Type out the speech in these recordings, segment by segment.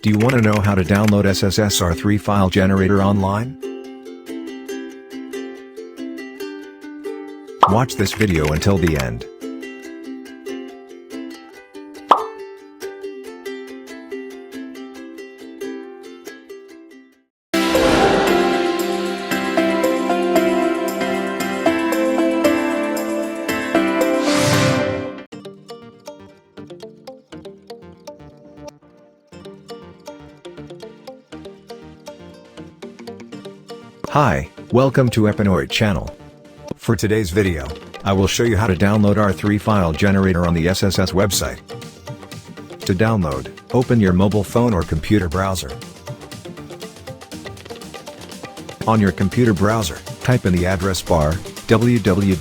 Do you want to know how to download SSSR3 file generator online? Watch this video until the end. Hi, welcome to Epinoid channel. For today's video, I will show you how to download R3 file generator on the SSS website. To download, open your mobile phone or computer browser. On your computer browser, type in the address bar, www.google.com.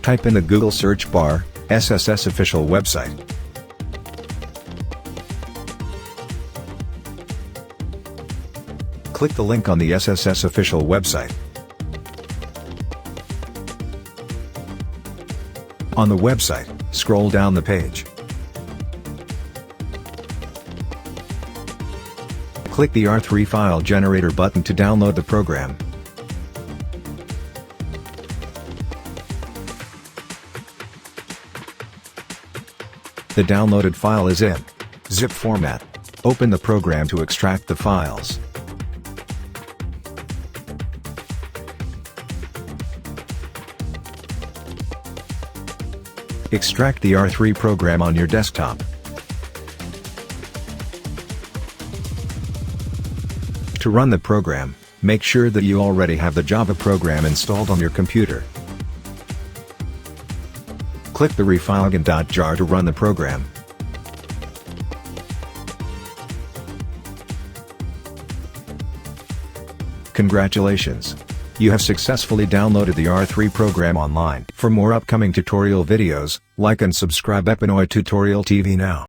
Type in the Google search bar, SSS official website. Click the link on the SSS official website. On the website, scroll down the page. Click the R3 file generator button to download the program. The downloaded file is in zip format. Open the program to extract the files. Extract the R3 program on your desktop. To run the program, make sure that you already have the Java program installed on your computer. Click the refile.jar to run the program. Congratulations! You have successfully downloaded the R3 program online. For more upcoming tutorial videos, like and subscribe Epinoid Tutorial TV now.